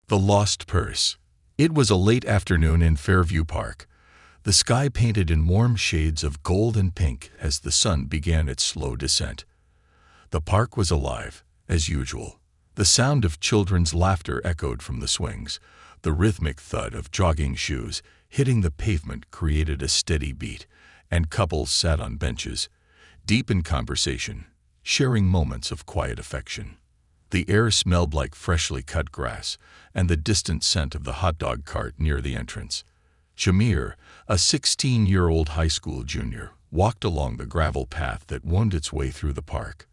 The Lost Purse. It was a late afternoon in Fairview Park, the sky painted in warm shades of gold and pink as the sun began its slow descent. The park was alive, as usual. The sound of children's laughter echoed from the swings. The rhythmic thud of jogging shoes hitting the pavement created a steady beat, and couples sat on benches, deep in conversation, sharing moments of quiet affection. The air smelled like freshly cut grass and the distant scent of the hot dog cart near the entrance. Shamir, a 16-year-old high school junior, walked along the gravel path that wound its way through the park.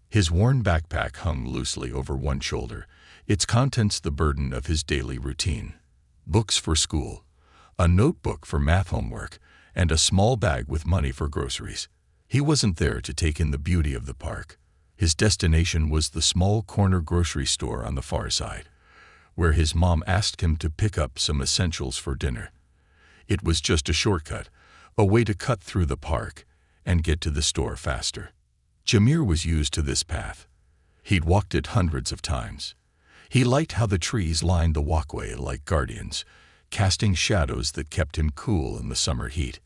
His worn backpack hung loosely over one shoulder, its contents the burden of his daily routine. Books for school, a notebook for math homework, and a small bag with money for groceries. He wasn't there to take in the beauty of the park. His destination was the small corner grocery store on the far side, where his mom asked him to pick up some essentials for dinner. It was just a shortcut, a way to cut through the park and get to the store faster. Jamir was used to this path. He'd walked it hundreds of times. He liked how the trees lined the walkway like guardians, casting shadows that kept him cool in the summer heat.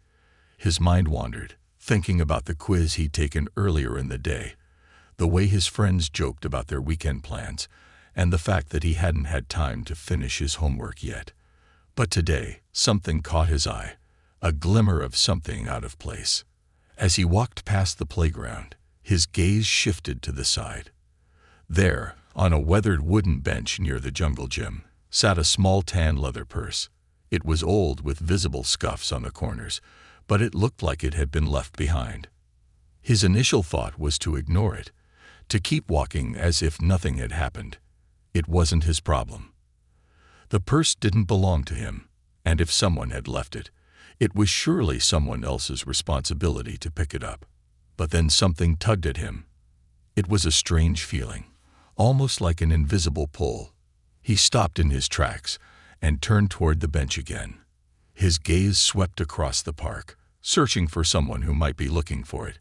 His mind wandered, thinking about the quiz he'd taken earlier in the day, the way his friends joked about their weekend plans, and the fact that he hadn't had time to finish his homework yet. But today, something caught his eye, a glimmer of something out of place. As he walked past the playground, his gaze shifted to the side. There, on a weathered wooden bench near the jungle gym, sat a small tan leather purse. It was old with visible scuffs on the corners, but it looked like it had been left behind. His initial thought was to ignore it, to keep walking as if nothing had happened. It wasn't his problem. The purse didn't belong to him, and if someone had left it, it was surely someone else's responsibility to pick it up. But then something tugged at him. It was a strange feeling, almost like an invisible pull. He stopped in his tracks and turned toward the bench again. His gaze swept across the park, searching for someone who might be looking for it,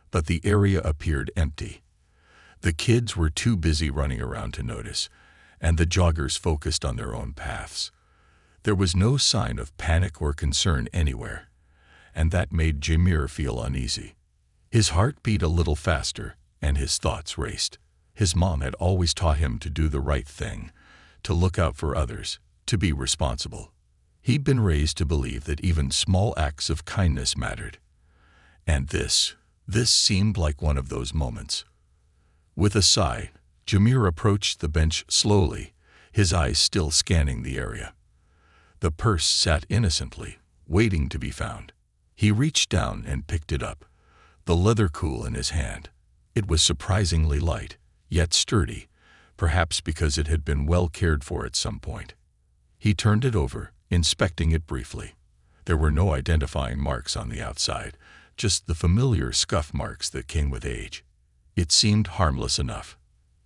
but the area appeared empty. The kids were too busy running around to notice, and the joggers focused on their own paths. There was no sign of panic or concern anywhere, and that made Jamir feel uneasy. His heart beat a little faster, and his thoughts raced. His mom had always taught him to do the right thing, to look out for others, to be responsible. He'd been raised to believe that even small acts of kindness mattered. And this seemed like one of those moments. With a sigh, Jamir approached the bench slowly, his eyes still scanning the area. The purse sat innocently, waiting to be found. He reached down and picked it up, the leather cool in his hand. It was surprisingly light, yet sturdy, perhaps because it had been well cared for at some point. He turned it over, inspecting it briefly. There were no identifying marks on the outside, just the familiar scuff marks that came with age. It seemed harmless enough.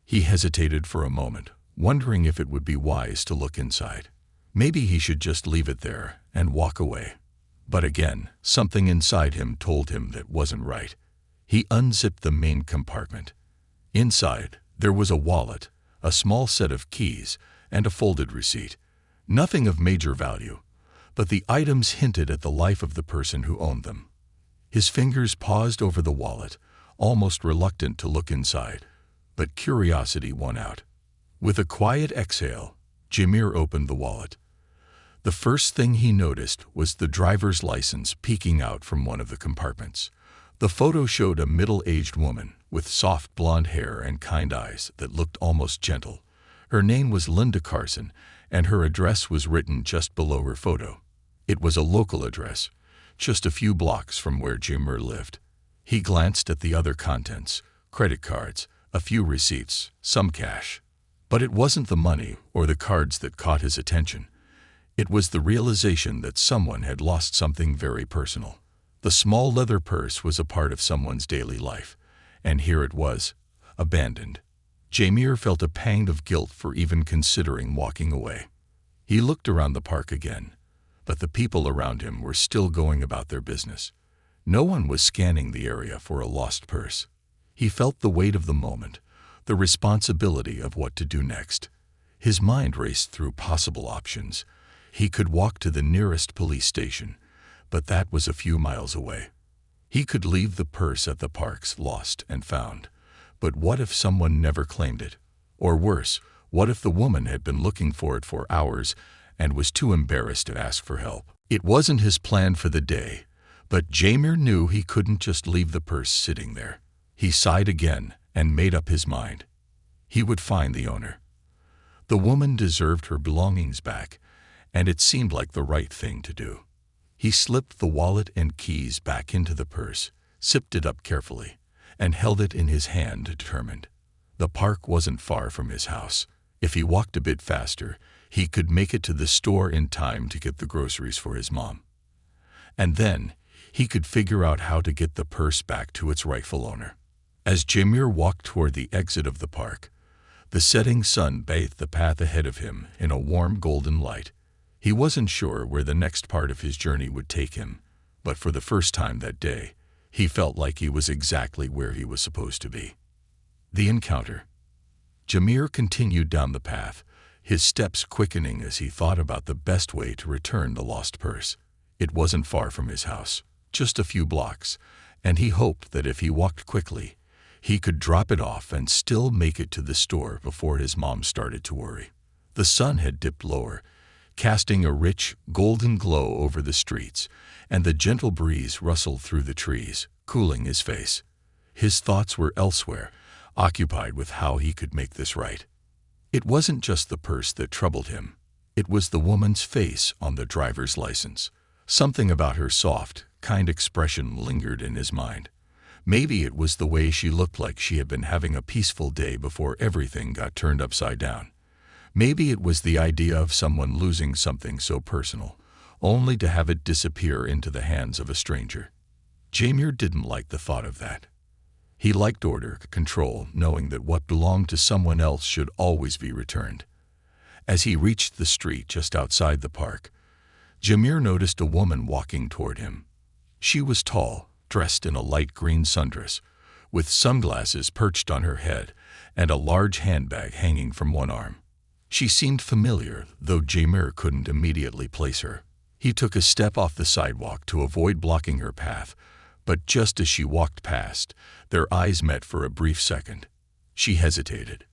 He hesitated for a moment, wondering if it would be wise to look inside. Maybe he should just leave it there and walk away. But again, something inside him told him that wasn't right. He unzipped the main compartment. Inside, there was a wallet, a small set of keys, and a folded receipt. Nothing of major value, but the items hinted at the life of the person who owned them. His fingers paused over the wallet, almost reluctant to look inside, but curiosity won out. With a quiet exhale, Jamir opened the wallet. The first thing he noticed was the driver's license peeking out from one of the compartments. The photo showed a middle-aged woman with soft blonde hair and kind eyes that looked almost gentle. Her name was Linda Carson, and her address was written just below her photo. It was a local address, just a few blocks from where Jamir lived. He glanced at the other contents, credit cards, a few receipts, some cash. But it wasn't the money or the cards that caught his attention. It was the realization that someone had lost something very personal. The small leather purse was a part of someone's daily life, and here it was, abandoned. Jamir felt a pang of guilt for even considering walking away. He looked around the park again, but the people around him were still going about their business. No one was scanning the area for a lost purse. He felt the weight of the moment, the responsibility of what to do next. His mind raced through possible options. He could walk to the nearest police station, but that was a few miles away. He could leave the purse at the parks, lost and found. But what if someone never claimed it? Or worse, what if the woman had been looking for it for hours and was too embarrassed to ask for help? It wasn't his plan for the day, but Jamir knew he couldn't just leave the purse sitting there. He sighed again and made up his mind. He would find the owner. The woman deserved her belongings back, and it seemed like the right thing to do. He slipped the wallet and keys back into the purse, sipped it up carefully, and held it in his hand determined. The park wasn't far from his house. If he walked a bit faster, he could make it to the store in time to get the groceries for his mom. And then, he could figure out how to get the purse back to its rightful owner. As Jamir walked toward the exit of the park, the setting sun bathed the path ahead of him in a warm golden light. He wasn't sure where the next part of his journey would take him, but for the first time that day, he felt like he was exactly where he was supposed to be. The encounter. Jamir continued down the path, his steps quickening as he thought about the best way to return the lost purse. It wasn't far from his house, just a few blocks, and he hoped that if he walked quickly, he could drop it off and still make it to the store before his mom started to worry. The sun had dipped lower, casting a rich, golden glow over the streets, and the gentle breeze rustled through the trees, cooling his face. His thoughts were elsewhere, occupied with how he could make this right. It wasn't just the purse that troubled him. It was the woman's face on the driver's license. Something about her soft, kind expression lingered in his mind. Maybe it was the way she looked like she had been having a peaceful day before everything got turned upside down. Maybe it was the idea of someone losing something so personal, only to have it disappear into the hands of a stranger. Jamir didn't like the thought of that. He liked order, control, knowing that what belonged to someone else should always be returned. As he reached the street just outside the park, Jamir noticed a woman walking toward him. She was tall, dressed in a light green sundress, with sunglasses perched on her head and a large handbag hanging from one arm. She seemed familiar, though Jamir couldn't immediately place her. He took a step off the sidewalk to avoid blocking her path, but just as she walked past, their eyes met for a brief second. She hesitated.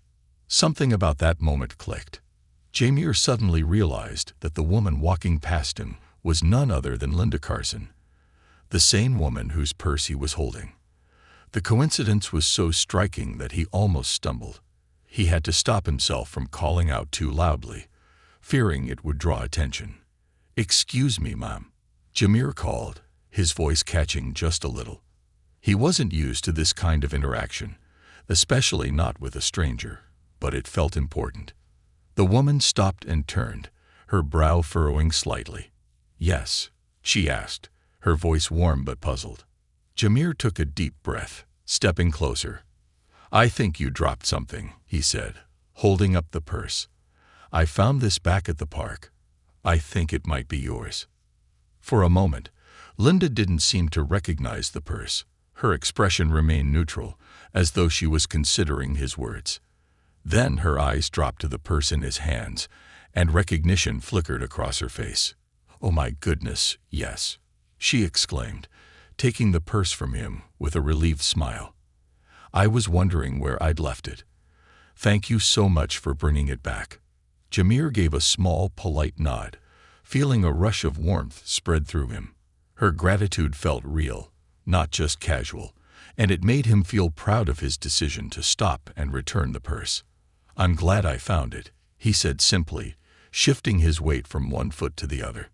Something about that moment clicked. Jamir suddenly realized that the woman walking past him was none other than Linda Carson, the same woman whose purse he was holding. The coincidence was so striking that he almost stumbled. He had to stop himself from calling out too loudly, fearing it would draw attention. "Excuse me, Mom," Jamir called, his voice catching just a little. He wasn't used to this kind of interaction, especially not with a stranger, but it felt important. The woman stopped and turned, her brow furrowing slightly. "Yes?" she asked, her voice warm but puzzled. Jamir took a deep breath, stepping closer. "I think you dropped something," he said, holding up the purse. "I found this back at the park. I think it might be yours." For a moment, Linda didn't seem to recognize the purse. Her expression remained neutral, as though she was considering his words. Then her eyes dropped to the purse in his hands, and recognition flickered across her face. "Oh my goodness, yes," she exclaimed, taking the purse from him with a relieved smile. "I was wondering where I'd left it. Thank you so much for bringing it back." Jamir gave a small, polite nod, feeling a rush of warmth spread through him. Her gratitude felt real, not just casual, and it made him feel proud of his decision to stop and return the purse. "I'm glad I found it," he said simply, shifting his weight from one foot to the other.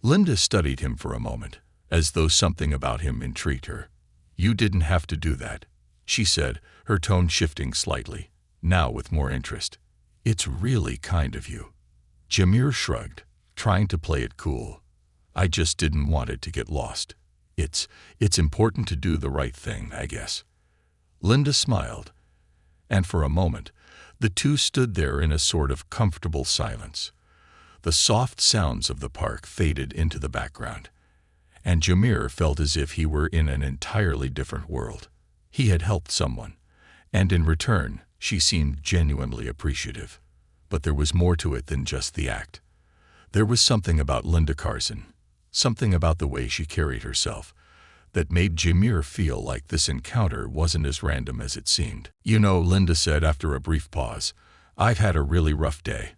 Linda studied him for a moment, as though something about him intrigued her. "You didn't have to do that," she said, her tone shifting slightly, now with more interest. "It's really kind of you." Jamir shrugged, trying to play it cool. "I just didn't want it to get lost. It's important to do the right thing, I guess." Linda smiled, and for a moment, the two stood there in a sort of comfortable silence. The soft sounds of the park faded into the background, and Jamir felt as if he were in an entirely different world. He had helped someone, and in return, she seemed genuinely appreciative. but there was more to it than just the act. There was something about Linda Carson, something about the way she carried herself, that made Jameer feel like this encounter wasn't as random as it seemed. "You know," Linda said after a brief pause, "I've had a really rough day.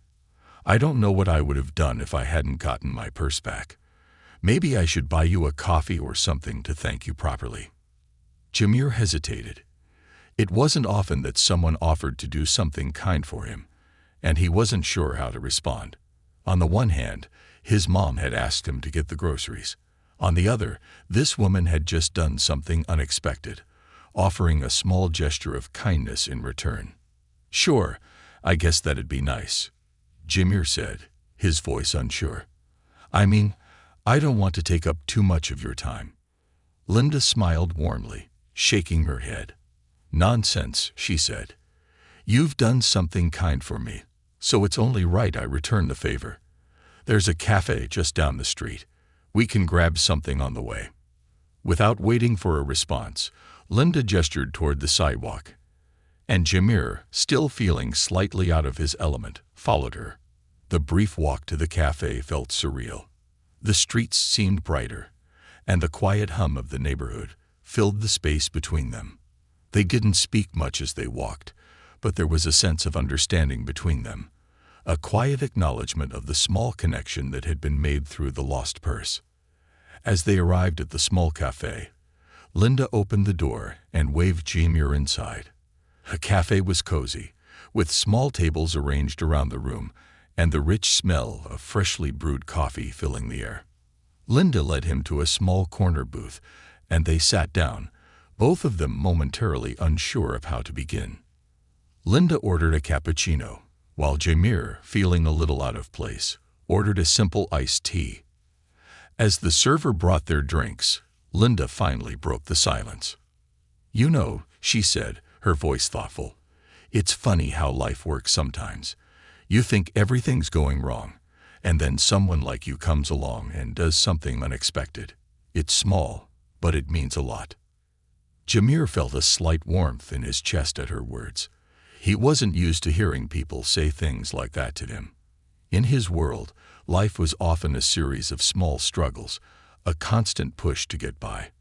I don't know what I would have done if I hadn't gotten my purse back. Maybe I should buy you a coffee or something to thank you properly." Jameer hesitated. It wasn't often that someone offered to do something kind for him, and he wasn't sure how to respond. On the one hand, his mom had asked him to get the groceries. On the other, this woman had just done something unexpected, offering a small gesture of kindness in return. "Sure, I guess that'd be nice," Jameer said, his voice unsure. "I mean, I don't want to take up too much of your time." Linda smiled warmly, shaking her head. "Nonsense," she said. "You've done something kind for me, so it's only right I return the favor. There's a cafe just down the street. We can grab something on the way." Without waiting for a response, Linda gestured toward the sidewalk, and Jameer, still feeling slightly out of his element, followed her. The brief walk to the cafe felt surreal. The streets seemed brighter, and the quiet hum of the neighborhood filled the space between them. They didn't speak much as they walked, but there was a sense of understanding between them, a quiet acknowledgement of the small connection that had been made through the lost purse. As they arrived at the small cafe, Linda opened the door and waved Jameer inside. The cafe was cozy, with small tables arranged around the room and the rich smell of freshly brewed coffee filling the air. Linda led him to a small corner booth, and they sat down, both of them momentarily unsure of how to begin. Linda ordered a cappuccino, while Jameer, feeling a little out of place, ordered a simple iced tea. As the server brought their drinks, Linda finally broke the silence. "You know," she said, her voice thoughtful, "it's funny how life works sometimes. You think everything's going wrong, and then someone like you comes along and does something unexpected. It's small, but it means a lot." Jameer felt a slight warmth in his chest at her words. He wasn't used to hearing people say things like that to him. In his world, life was often a series of small struggles, a constant push to get by.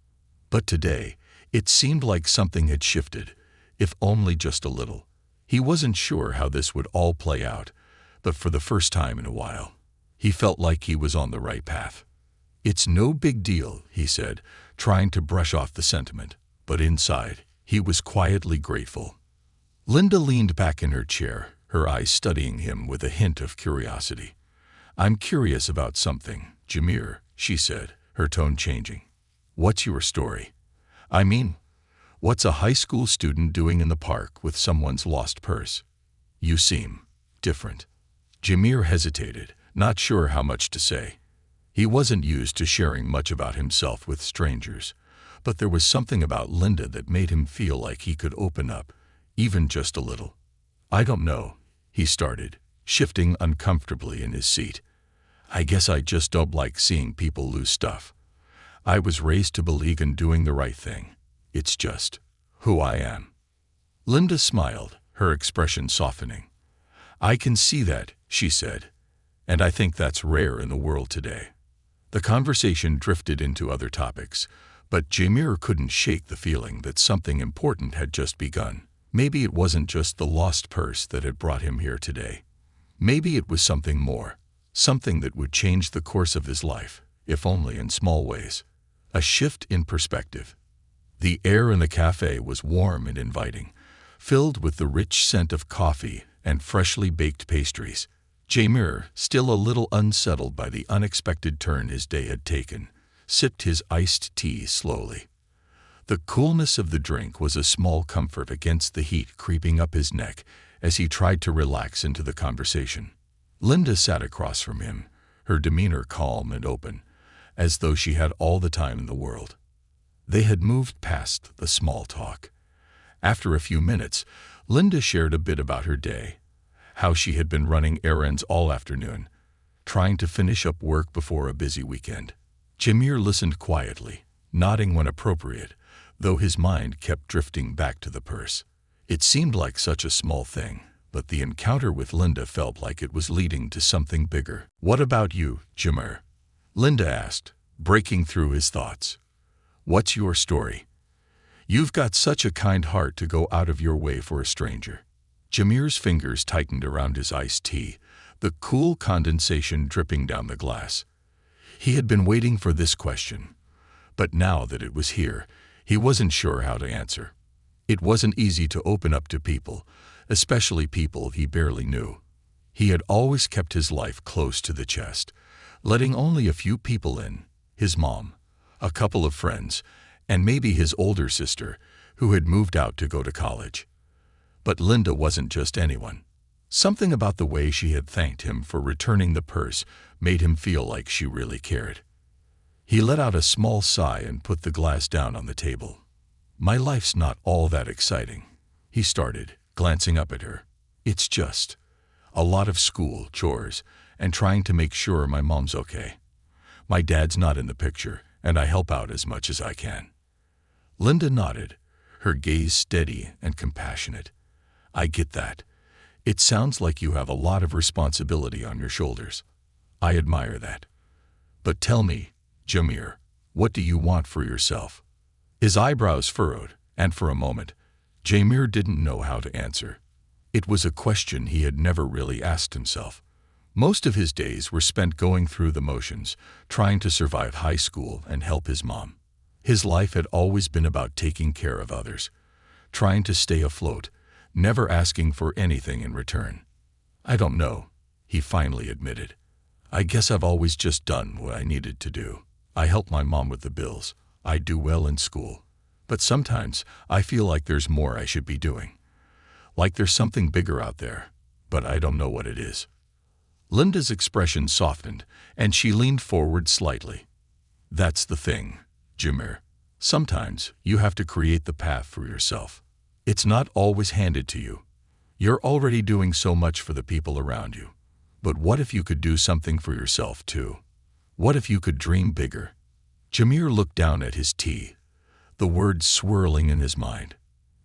But today, it seemed like something had shifted, if only just a little. He wasn't sure how this would all play out, but for the first time in a while, he felt like he was on the right path. "It's no big deal," he said, trying to brush off the sentiment, but inside, he was quietly grateful. Linda leaned back in her chair, her eyes studying him with a hint of curiosity. "I'm curious about something, Jameer," she said, her tone changing. "What's your story? I mean, what's a high school student doing in the park with someone's lost purse? You seem different." Jameer hesitated, not sure how much to say. He wasn't used to sharing much about himself with strangers, but there was something about Linda that made him feel like he could open up, even just a little. "I don't know," he started, shifting uncomfortably in his seat. "I guess I just don't like seeing people lose stuff. I was raised to believe in doing the right thing. It's just who I am." Linda smiled, her expression softening. "I can see that," she said, "and I think that's rare in the world today." The conversation drifted into other topics, but Jameer couldn't shake the feeling that something important had just begun. Maybe it wasn't just the lost purse that had brought him here today. Maybe it was something more, something that would change the course of his life, if only in small ways. A shift in perspective. The air in the cafe was warm and inviting, filled with the rich scent of coffee and freshly baked pastries. Jameer, still a little unsettled by the unexpected turn his day had taken, sipped his iced tea slowly. The coolness of the drink was a small comfort against the heat creeping up his neck as he tried to relax into the conversation. Linda sat across from him, her demeanor calm and open, as though she had all the time in the world. They had moved past the small talk. After a few minutes, Linda shared a bit about her day, how she had been running errands all afternoon, trying to finish up work before a busy weekend. Jameer listened quietly, nodding when appropriate, though his mind kept drifting back to the purse. It seemed like such a small thing, but the encounter with Linda felt like it was leading to something bigger. "What about you, Jameer?" Linda asked, breaking through his thoughts. "What's your story? You've got such a kind heart to go out of your way for a stranger." Jameer's fingers tightened around his iced tea, the cool condensation dripping down the glass. He had been waiting for this question, but now that it was here, he wasn't sure how to answer. It wasn't easy to open up to people, especially people he barely knew. He had always kept his life close to the chest, letting only a few people in: his mom, a couple of friends, and maybe his older sister, who had moved out to go to college. But Linda wasn't just anyone. Something about the way she had thanked him for returning the purse made him feel like she really cared. He let out a small sigh and put the glass down on the table. "My life's not all that exciting," he started, glancing up at her. "It's just a lot of school, chores, and trying to make sure my mom's okay. My dad's not in the picture, and I help out as much as I can." Linda nodded, her gaze steady and compassionate. "I get that. It sounds like you have a lot of responsibility on your shoulders. I admire that. But tell me, Jameer, what do you want for yourself?" His eyebrows furrowed, and for a moment, Jameer didn't know how to answer. It was a question he had never really asked himself. Most of his days were spent going through the motions, trying to survive high school and help his mom. His life had always been about taking care of others, trying to stay afloat, never asking for anything in return. "I don't know," he finally admitted. "I guess I've always just done what I needed to do. I help my mom with the bills. I do well in school. But sometimes I feel like there's more I should be doing. Like there's something bigger out there, but I don't know what it is." Linda's expression softened, and she leaned forward slightly. "That's the thing, Jameer. Sometimes you have to create the path for yourself. It's not always handed to you. You're already doing so much for the people around you. But what if you could do something for yourself too? What if you could dream bigger?" Jameer looked down at his tea, the words swirling in his mind.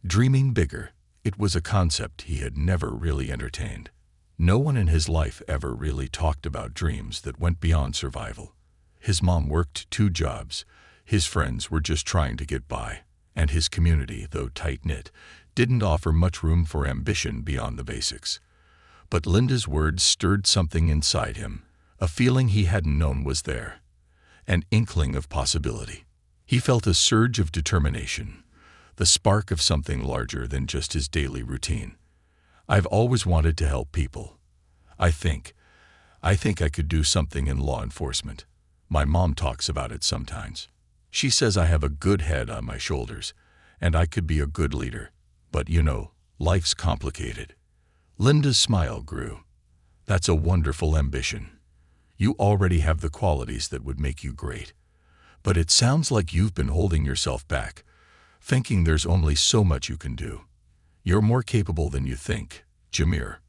Dreaming bigger, it was a concept he had never really entertained. No one in his life ever really talked about dreams that went beyond survival. His mom worked 2 jobs, his friends were just trying to get by, and his community, though tight-knit, didn't offer much room for ambition beyond the basics. But Linda's words stirred something inside him, a feeling he hadn't known was there, an inkling of possibility. He felt a surge of determination, the spark of something larger than just his daily routine. "I've always wanted to help people. I think I could do something in law enforcement. My mom talks about it sometimes. She says I have a good head on my shoulders, and I could be a good leader. But you know, life's complicated." Linda's smile grew. "That's a wonderful ambition. You already have the qualities that would make you great. But it sounds like you've been holding yourself back, thinking there's only so much you can do. You're more capable than you think, Jameer."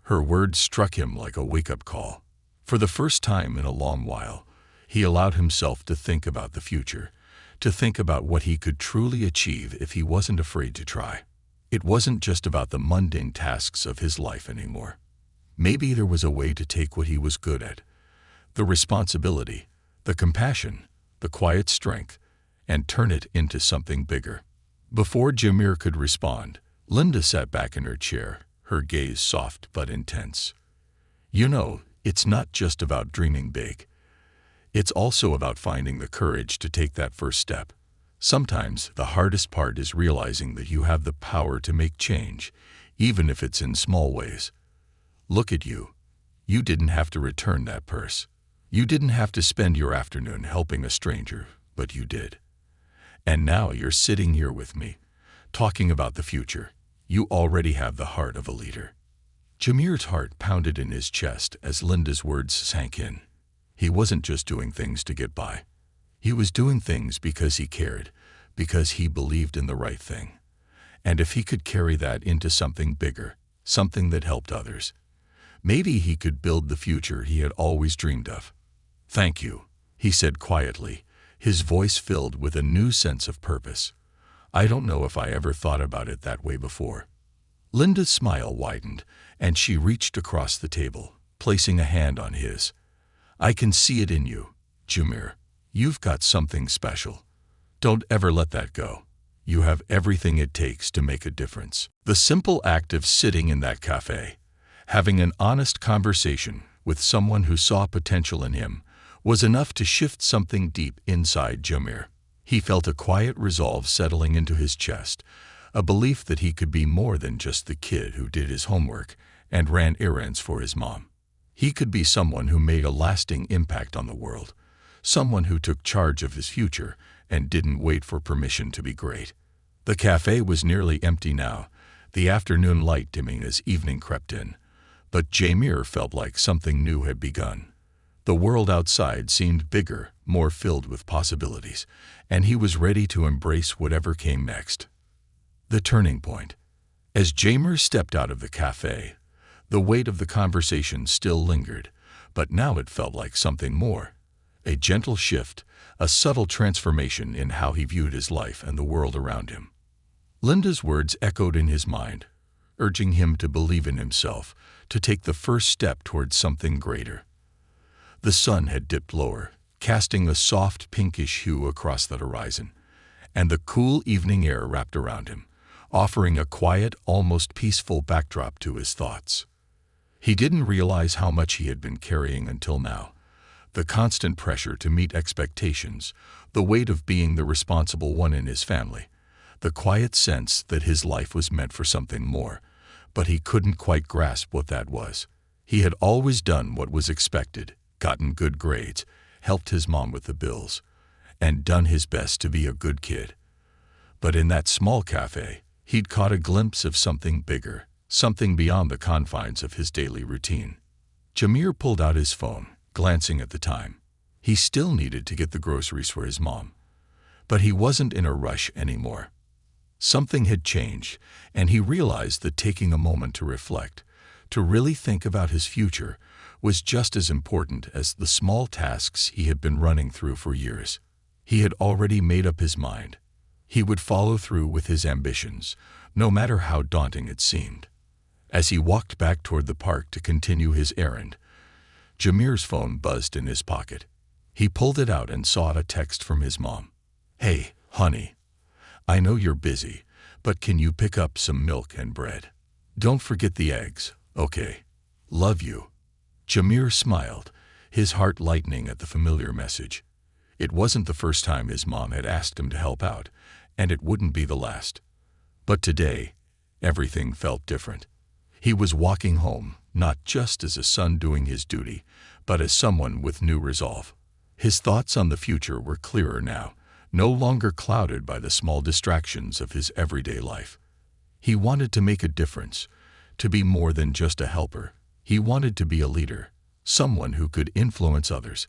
Her words struck him like a wake-up call. For the first time in a long while, he allowed himself to think about the future, to think about what he could truly achieve if he wasn't afraid to try. It wasn't just about the mundane tasks of his life anymore. Maybe there was a way to take what he was good at, the responsibility, the compassion, the quiet strength, and turn it into something bigger. Before Jameer could respond, Linda sat back in her chair, her gaze soft but intense. "You know, it's not just about dreaming big. It's also about finding the courage to take that first step. Sometimes the hardest part is realizing that you have the power to make change, even if it's in small ways. Look at you. You didn't have to return that purse. You didn't have to spend your afternoon helping a stranger, but you did. And now you're sitting here with me, talking about the future. You already have the heart of a leader." Jameer's heart pounded in his chest as Linda's words sank in. He wasn't just doing things to get by. He was doing things because he cared, because he believed in the right thing. And if he could carry that into something bigger, something that helped others, maybe he could build the future he had always dreamed of. "Thank you," he said quietly, his voice filled with a new sense of purpose. "I don't know if I ever thought about it that way before." Linda's smile widened, and she reached across the table, placing a hand on his. I can see it in you, Jameer. You've got something special. Don't ever let that go. You have everything it takes to make a difference. The simple act of sitting in that cafe, having an honest conversation with someone who saw potential in him, was enough to shift something deep inside Jameer. He felt a quiet resolve settling into his chest, a belief that he could be more than just the kid who did his homework and ran errands for his mom. He could be someone who made a lasting impact on the world, someone who took charge of his future and didn't wait for permission to be great. The cafe was nearly empty now, the afternoon light dimming as evening crept in, but Jameer felt like something new had begun. The world outside seemed bigger, more filled with possibilities, and he was ready to embrace whatever came next. The turning point. As Jameer stepped out of the cafe, the weight of the conversation still lingered, but now it felt like something more. A gentle shift, a subtle transformation in how he viewed his life and the world around him. Linda's words echoed in his mind, urging him to believe in himself, to take the first step towards something greater. The sun had dipped lower, casting a soft pinkish hue across the horizon, and the cool evening air wrapped around him, offering a quiet, almost peaceful backdrop to his thoughts. He didn't realize how much he had been carrying until now. The constant pressure to meet expectations, the weight of being the responsible one in his family, the quiet sense that his life was meant for something more, but he couldn't quite grasp what that was. He had always done what was expected, gotten good grades, helped his mom with the bills, and done his best to be a good kid. But in that small cafe, he'd caught a glimpse of something bigger, something beyond the confines of his daily routine. Jameer pulled out his phone, glancing at the time. He still needed to get the groceries for his mom, but he wasn't in a rush anymore. Something had changed, and he realized that taking a moment to reflect, to really think about his future, was just as important as the small tasks he had been running through for years. He had already made up his mind. He would follow through with his ambitions, no matter how daunting it seemed. As he walked back toward the park to continue his errand, Jameer's phone buzzed in his pocket. He pulled it out and saw a text from his mom. Hey, honey. I know you're busy, but can you pick up some milk and bread? Don't forget the eggs, okay? Love you. Jameer smiled, his heart lightening at the familiar message. It wasn't the first time his mom had asked him to help out, and it wouldn't be the last. But today, everything felt different. He was walking home, not just as a son doing his duty, but as someone with new resolve. His thoughts on the future were clearer now, no longer clouded by the small distractions of his everyday life. He wanted to make a difference, to be more than just a helper. He wanted to be a leader, someone who could influence others,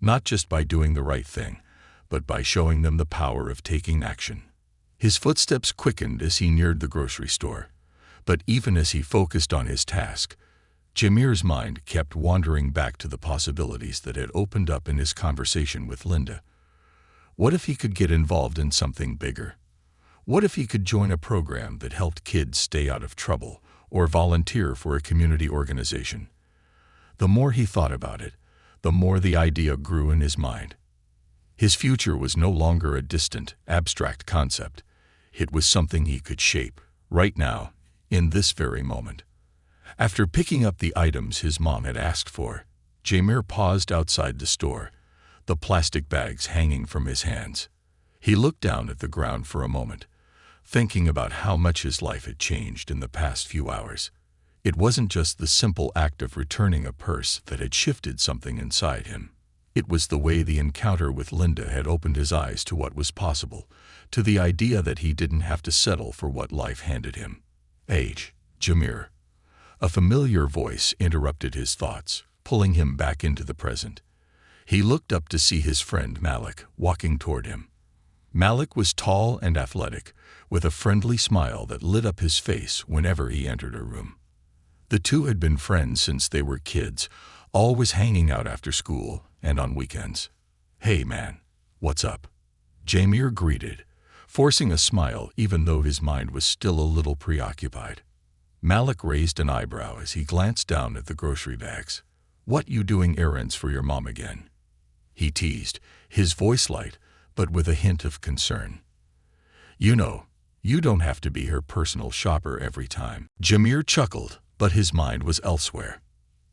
not just by doing the right thing, but by showing them the power of taking action. His footsteps quickened as he neared the grocery store, but even as he focused on his task, Jameer's mind kept wandering back to the possibilities that had opened up in his conversation with Linda. What if he could get involved in something bigger? What if he could join a program that helped kids stay out of trouble or volunteer for a community organization? The more he thought about it, the more the idea grew in his mind. His future was no longer a distant, abstract concept. It was something he could shape, right now, in this very moment. After picking up the items his mom had asked for, Jameer paused outside the store, the plastic bags hanging from his hands. He looked down at the ground for a moment, thinking about how much his life had changed in the past few hours. It wasn't just the simple act of returning a purse that had shifted something inside him. It was the way the encounter with Linda had opened his eyes to what was possible, to the idea that he didn't have to settle for what life handed him. Jameer. A familiar voice interrupted his thoughts, pulling him back into the present. He looked up to see his friend Malik walking toward him. Malik was tall and athletic, with a friendly smile that lit up his face whenever he entered a room. The two had been friends since they were kids, always hanging out after school and on weekends. Hey man, what's up? Jameer greeted, forcing a smile even though his mind was still a little preoccupied. Malik raised an eyebrow as he glanced down at the grocery bags. "What you doing errands for your mom again?" he teased, his voice light, but with a hint of concern. "You know, you don't have to be her personal shopper every time." Jameer chuckled, but his mind was elsewhere.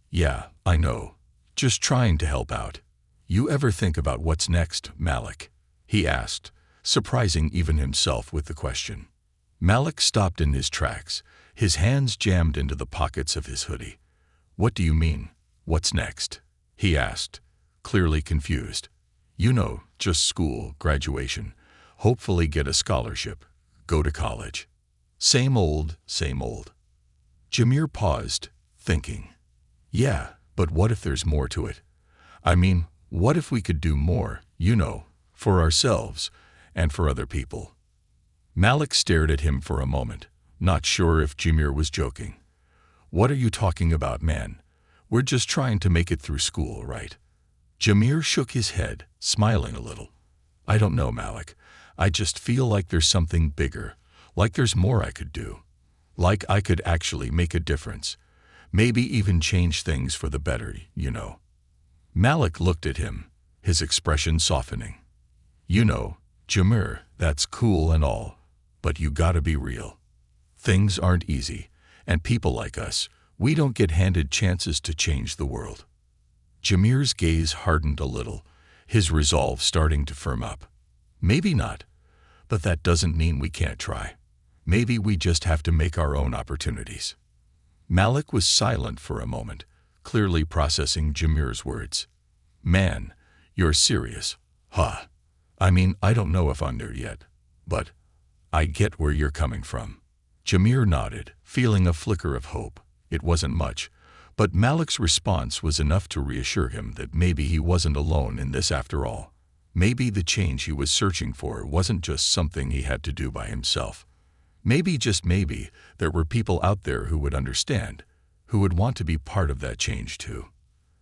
"Yeah, I know. Just trying to help out. You ever think about what's next, Malik?" he asked, surprising even himself with the question. Malik stopped in his tracks, his hands jammed into the pockets of his hoodie. "What do you mean, what's next?" he asked, clearly confused. "You know, just school, graduation, hopefully get a scholarship, go to college. Same old, same old." Jameer paused, thinking. "Yeah, but what if there's more to it? I mean, what if we could do more, you know, for ourselves and for other people?" Malik stared at him for a moment, not sure if Jameer was joking. "What are you talking about, man? We're just trying to make it through school, right?" Jameer shook his head, smiling a little. "I don't know, Malik. I just feel like there's something bigger, like there's more I could do. Like I could actually make a difference. Maybe even change things for the better, you know." Malik looked at him, his expression softening. "You know, Jameer, that's cool and all, but you gotta be real. Things aren't easy, and people like us, we don't get handed chances to change the world." Jameer's gaze hardened a little, his resolve starting to firm up. "Maybe not, but that doesn't mean we can't try. Maybe we just have to make our own opportunities." Malik was silent for a moment, clearly processing Jameer's words. "Man, you're serious, huh? I mean, I don't know if I'm there yet, but I get where you're coming from." Jameer nodded, feeling a flicker of hope. It wasn't much, but Malik's response was enough to reassure him that maybe he wasn't alone in this after all. Maybe the change he was searching for wasn't just something he had to do by himself. Maybe, just maybe, there were people out there who would understand, who would want to be part of that change too.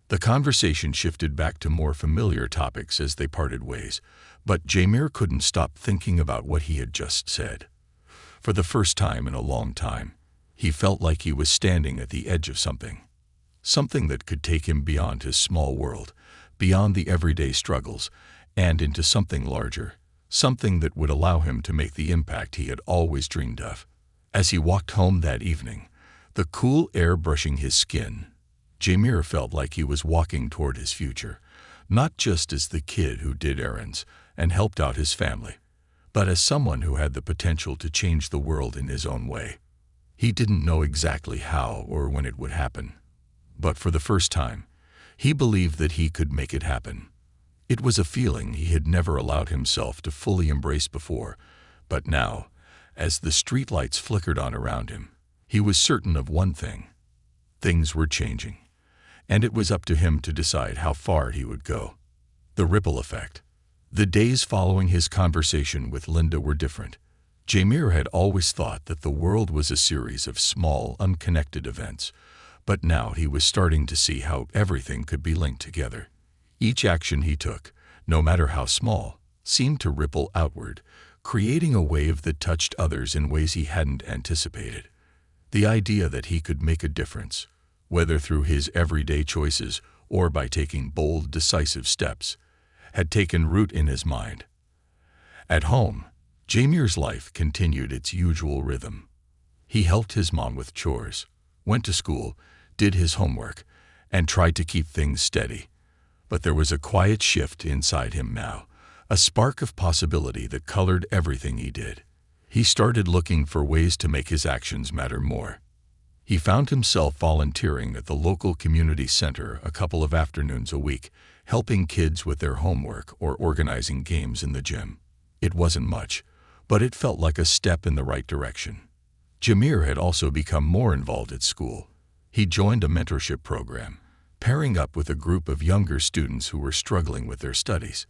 The conversation shifted back to more familiar topics as they parted ways, but Jameer couldn't stop thinking about what he had just said. For the first time in a long time, he felt like he was standing at the edge of something. Something that could take him beyond his small world, beyond the everyday struggles, and into something larger, something that would allow him to make the impact he had always dreamed of. As he walked home that evening, the cool air brushing his skin, Jameer felt like he was walking toward his future, not just as the kid who did errands and helped out his family, but as someone who had the potential to change the world in his own way. He didn't know exactly how or when it would happen, but for the first time, he believed that he could make it happen. It was a feeling he had never allowed himself to fully embrace before, but now, as the streetlights flickered on around him, he was certain of one thing: things were changing, and it was up to him to decide how far he would go. The ripple effect. The days following his conversation with Linda were different. Jameer had always thought that the world was a series of small, unconnected events, but now he was starting to see how everything could be linked together. Each action he took, no matter how small, seemed to ripple outward, creating a wave that touched others in ways he hadn't anticipated. The idea that he could make a difference, whether through his everyday choices or by taking bold, decisive steps, had taken root in his mind. At home, Jameer's life continued its usual rhythm. He helped his mom with chores, went to school, did his homework, and tried to keep things steady. But there was a quiet shift inside him now, a spark of possibility that colored everything he did. He started looking for ways to make his actions matter more. He found himself volunteering at the local community center a couple of afternoons a week, helping kids with their homework or organizing games in the gym. It wasn't much, but it felt like a step in the right direction. Jameer had also become more involved at school. He joined a mentorship program, pairing up with a group of younger students who were struggling with their studies.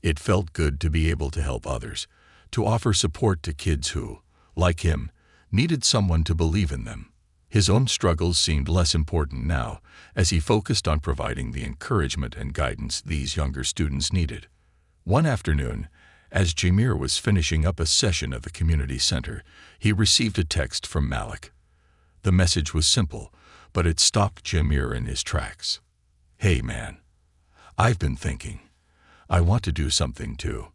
It felt good to be able to help others, to offer support to kids who, like him, needed someone to believe in them. His own struggles seemed less important now, as he focused on providing the encouragement and guidance these younger students needed. One afternoon, as Jameer was finishing up a session at the community center, he received a text from Malik. The message was simple, but it stopped Jameer in his tracks. "Hey man, I've been thinking. I want to do something too.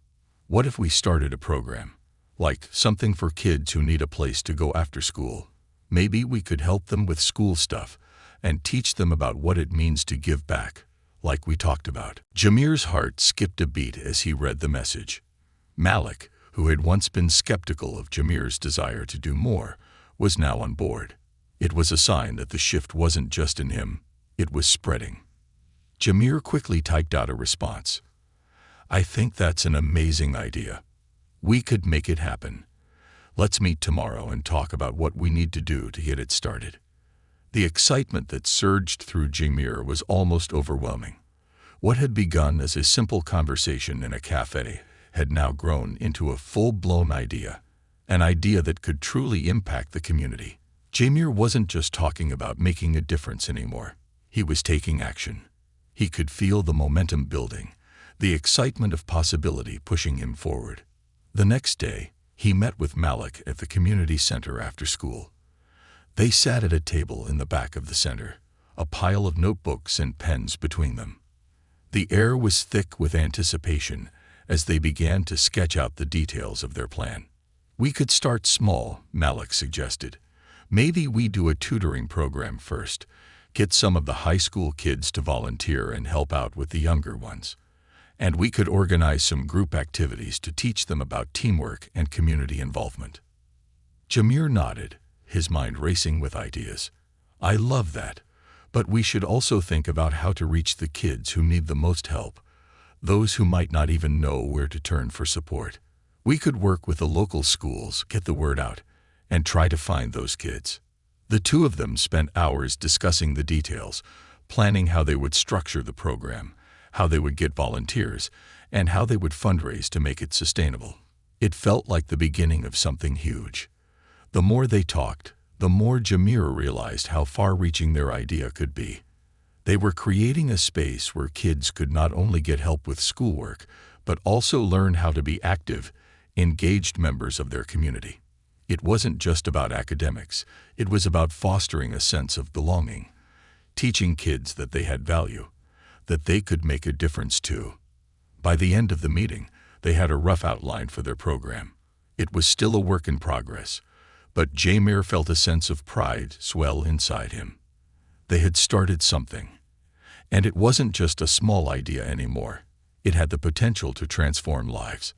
What if we started a program? Like something for kids who need a place to go after school. Maybe we could help them with school stuff and teach them about what it means to give back, like we talked about." Jameer's heart skipped a beat as he read the message. Malik, who had once been skeptical of Jameer's desire to do more, was now on board. It was a sign that the shift wasn't just in him, it was spreading. Jameer quickly typed out a response. "I think that's an amazing idea. We could make it happen. Let's meet tomorrow and talk about what we need to do to get it started." The excitement that surged through Jameer was almost overwhelming. What had begun as a simple conversation in a cafe had now grown into a full-blown idea, an idea that could truly impact the community. Jameer wasn't just talking about making a difference anymore. He was taking action. He could feel the momentum building, the excitement of possibility pushing him forward. The next day, he met with Malik at the community center after school. They sat at a table in the back of the center, a pile of notebooks and pens between them. The air was thick with anticipation as they began to sketch out the details of their plan. "We could start small," Malik suggested. "Maybe we do a tutoring program first, get some of the high school kids to volunteer and help out with the younger ones. And we could organize some group activities to teach them about teamwork and community involvement." Jameer nodded, his mind racing with ideas. "I love that, but we should also think about how to reach the kids who need the most help, those who might not even know where to turn for support. We could work with the local schools, get the word out, and try to find those kids." The two of them spent hours discussing the details, planning how they would structure the program, how they would get volunteers, and how they would fundraise to make it sustainable. It felt like the beginning of something huge. The more they talked, the more Jameer realized how far-reaching their idea could be. They were creating a space where kids could not only get help with schoolwork, but also learn how to be active, engaged members of their community. It wasn't just about academics, it was about fostering a sense of belonging, teaching kids that they had value, that they could make a difference too. By the end of the meeting, they had a rough outline for their program. It was still a work in progress, but Jameer felt a sense of pride swell inside him. They had started something. And it wasn't just a small idea anymore. It had the potential to transform lives.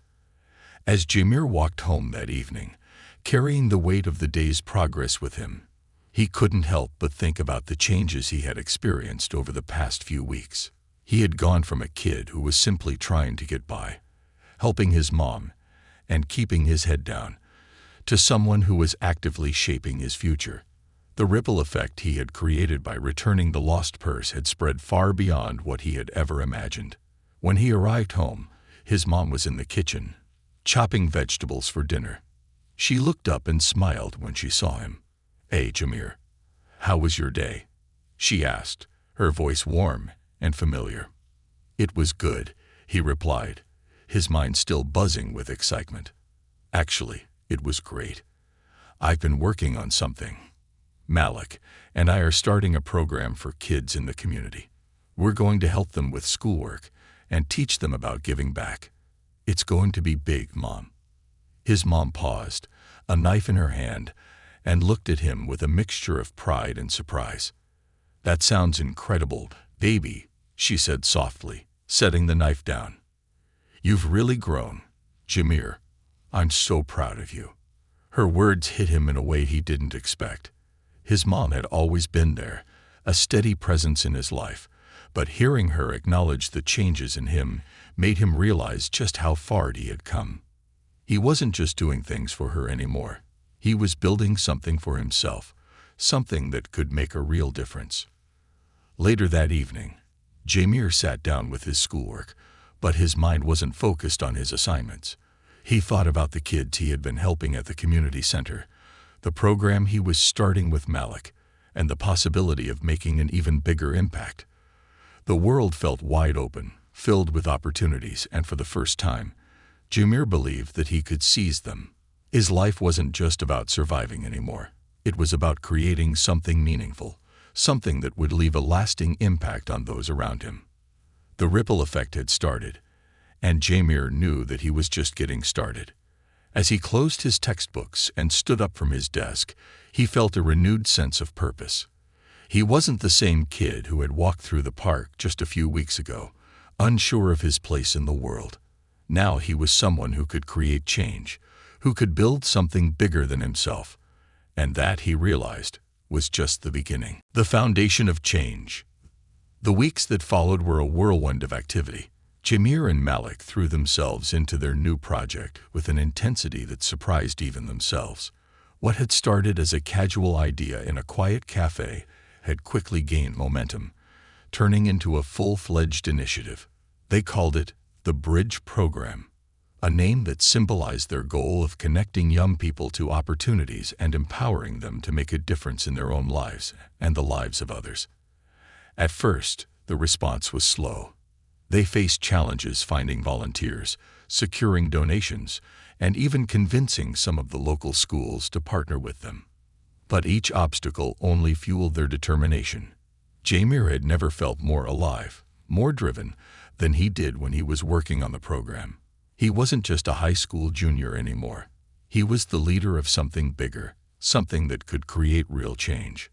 As Jameer walked home that evening, carrying the weight of the day's progress with him, he couldn't help but think about the changes he had experienced over the past few weeks. He had gone from a kid who was simply trying to get by, helping his mom, and keeping his head down, to someone who was actively shaping his future. The ripple effect he had created by returning the lost purse had spread far beyond what he had ever imagined. When he arrived home, his mom was in the kitchen, chopping vegetables for dinner. She looked up and smiled when she saw him. "Hey, Jameer, how was your day?" she asked, her voice warm and familiar. "It was good," he replied, his mind still buzzing with excitement. "Actually, it was great. I've been working on something. Malik and I are starting a program for kids in the community. We're going to help them with schoolwork and teach them about giving back. It's going to be big, Mom." His mom paused, a knife in her hand, and looked at him with a mixture of pride and surprise. "That sounds incredible, baby," she said softly, setting the knife down. "You've really grown, Jameer. I'm so proud of you." Her words hit him in a way he didn't expect. His mom had always been there, a steady presence in his life, but hearing her acknowledge the changes in him made him realize just how far he had come. He wasn't just doing things for her anymore. He was building something for himself, something that could make a real difference. Later that evening, Jameer sat down with his schoolwork, but his mind wasn't focused on his assignments. He thought about the kids he had been helping at the community center, the program he was starting with Malik, and the possibility of making an even bigger impact. The world felt wide open, filled with opportunities, and for the first time, Jameer believed that he could seize them. His life wasn't just about surviving anymore. It was about creating something meaningful, something that would leave a lasting impact on those around him. The ripple effect had started, and Jamir knew that he was just getting started. As he closed his textbooks and stood up from his desk, he felt a renewed sense of purpose. He wasn't the same kid who had walked through the park just a few weeks ago, unsure of his place in the world. Now he was someone who could create change, who could build something bigger than himself. And that, he realized, was just the beginning. The foundation of change. The weeks that followed were a whirlwind of activity. Jamir and Malik threw themselves into their new project with an intensity that surprised even themselves. What had started as a casual idea in a quiet cafe had quickly gained momentum, turning into a full-fledged initiative. They called it the Bridge Program, a name that symbolized their goal of connecting young people to opportunities and empowering them to make a difference in their own lives and the lives of others. At first, the response was slow. They faced challenges finding volunteers, securing donations, and even convincing some of the local schools to partner with them. But each obstacle only fueled their determination. Jamir had never felt more alive, more driven, than he did when he was working on the program. He wasn't just a high school junior anymore. He was the leader of something bigger, something that could create real change.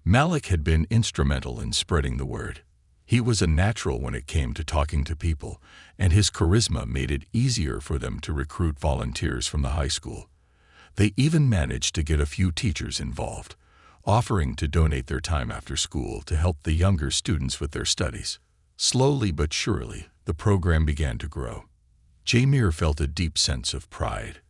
Malik had been instrumental in spreading the word. He was a natural when it came to talking to people, and his charisma made it easier for them to recruit volunteers from the high school. They even managed to get a few teachers involved, offering to donate their time after school to help the younger students with their studies. Slowly but surely, the program began to grow. Jamir felt a deep sense of pride.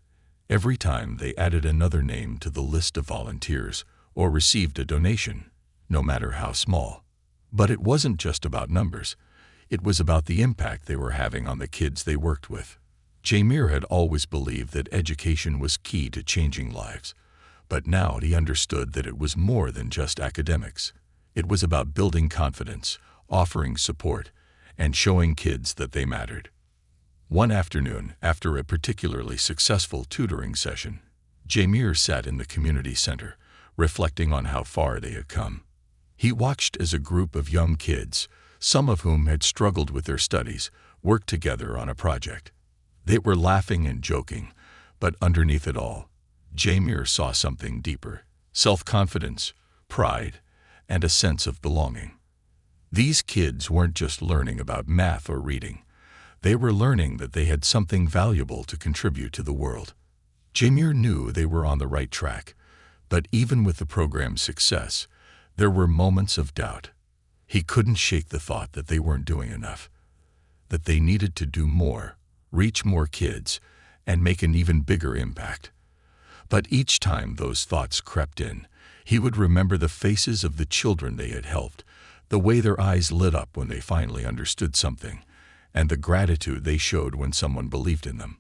Every time they added another name to the list of volunteers or received a donation, no matter how small. But it wasn't just about numbers. It was about the impact they were having on the kids they worked with. Jamir had always believed that education was key to changing lives, but now he understood that it was more than just academics. It was about building confidence, offering support, and showing kids that they mattered. One afternoon, after a particularly successful tutoring session, Jamir sat in the community center, reflecting on how far they had come. He watched as a group of young kids, some of whom had struggled with their studies, worked together on a project. They were laughing and joking, but underneath it all, Jamir saw something deeper: self-confidence, pride, and a sense of belonging. These kids weren't just learning about math or reading. They were learning that they had something valuable to contribute to the world. Jamir knew they were on the right track, but even with the program's success, there were moments of doubt. He couldn't shake the thought that they weren't doing enough, that they needed to do more, reach more kids, and make an even bigger impact. But each time those thoughts crept in, he would remember the faces of the children they had helped, the way their eyes lit up when they finally understood something, and the gratitude they showed when someone believed in them.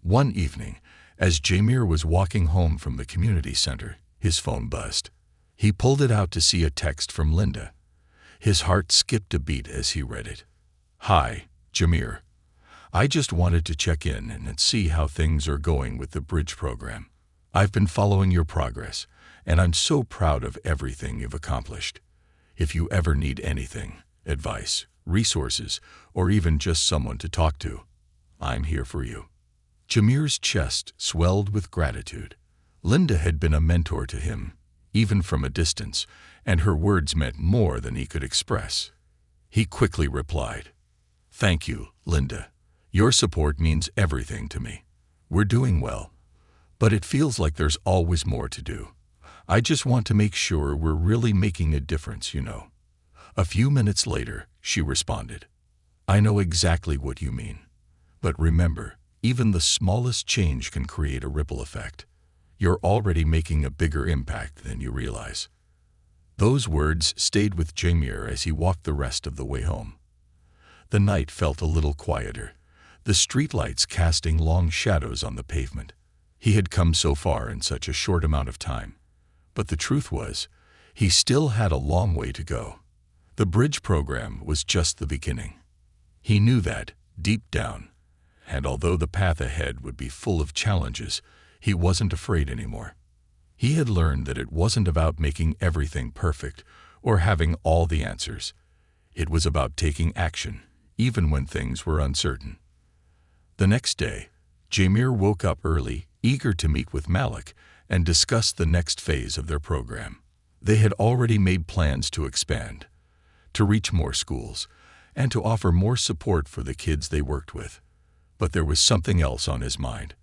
One evening, as Jamir was walking home from the community center, his phone buzzed. He pulled it out to see a text from Linda. His heart skipped a beat as he read it. "Hi, Jamir. I just wanted to check in and see how things are going with the Bridge program. I've been following your progress, and I'm so proud of everything you've accomplished. If you ever need anything, advice, resources, or even just someone to talk to, I'm here for you." Jamir's chest swelled with gratitude. Linda had been a mentor to him, even from a distance, and her words meant more than he could express. He quickly replied, "Thank you, Linda. Your support means everything to me. We're doing well, but it feels like there's always more to do. I just want to make sure we're really making a difference, you know." A few minutes later, she responded, "I know exactly what you mean. But remember, even the smallest change can create a ripple effect. You're already making a bigger impact than you realize." Those words stayed with Jamir as he walked the rest of the way home. The night felt a little quieter, the streetlights casting long shadows on the pavement. He had come so far in such a short amount of time. But the truth was, he still had a long way to go. The Bridge program was just the beginning. He knew that, deep down, and although the path ahead would be full of challenges, he wasn't afraid anymore. He had learned that it wasn't about making everything perfect or having all the answers. It was about taking action, even when things were uncertain. The next day, Jamir woke up early, eager to meet with Malik and discuss the next phase of their program. They had already made plans to expand, to reach more schools, and to offer more support for the kids they worked with. But there was something else on his mind.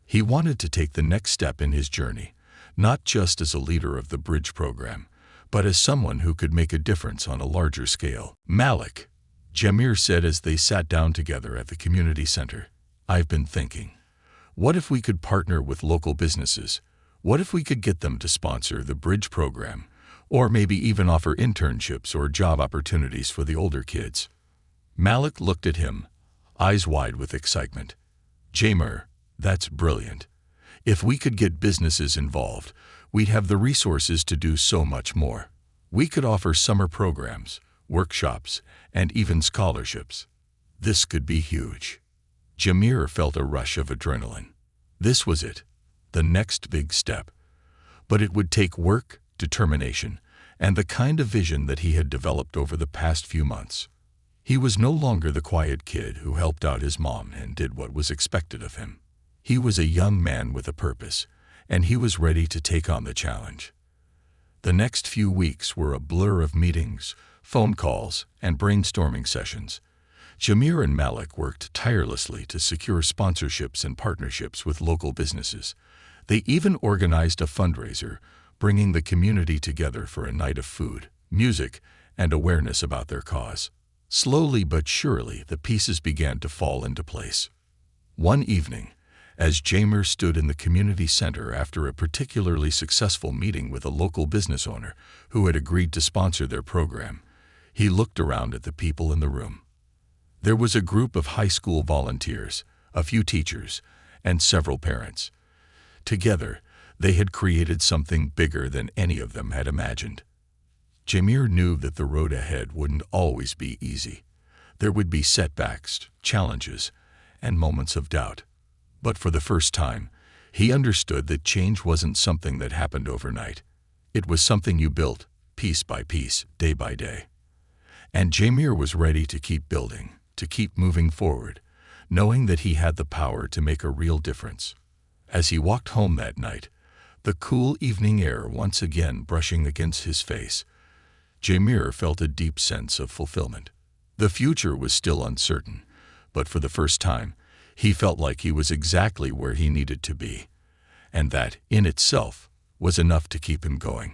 He wanted to take the next step in his journey, not just as a leader of the Bridge program, but as someone who could make a difference on a larger scale. Malik, Jamir said as they sat down together at the community center, "I've been thinking, what if we could partner with local businesses? What if we could get them to sponsor the Bridge program, or maybe even offer internships or job opportunities for the older kids?" Malik looked at him, eyes wide with excitement. "Jamir, that's brilliant. If we could get businesses involved, we'd have the resources to do so much more. We could offer summer programs, workshops, and even scholarships. This could be huge." Jamir felt a rush of adrenaline. This was it, the next big step. But it would take work, determination, and the kind of vision that he had developed over the past few months. He was no longer the quiet kid who helped out his mom and did what was expected of him. He was a young man with a purpose, and he was ready to take on the challenge. The next few weeks were a blur of meetings, phone calls, and brainstorming sessions. Jamir and Malik worked tirelessly to secure sponsorships and partnerships with local businesses. They even organized a fundraiser, bringing the community together for a night of food, music, and awareness about their cause. Slowly but surely, the pieces began to fall into place. One evening, as Jamir stood in the community center after a particularly successful meeting with a local business owner who had agreed to sponsor their program, he looked around at the people in the room. There was a group of high school volunteers, a few teachers, and several parents. Together, they had created something bigger than any of them had imagined. Jamir knew that the road ahead wouldn't always be easy. There would be setbacks, challenges, and moments of doubt. But for the first time, he understood that change wasn't something that happened overnight. It was something you built, piece by piece, day by day. And Jamir was ready to keep building, to keep moving forward, knowing that he had the power to make a real difference. As he walked home that night, the cool evening air once again brushing against his face, Jamir felt a deep sense of fulfillment. The future was still uncertain, but for the first time, he felt like he was exactly where he needed to be, and that, in itself, was enough to keep him going.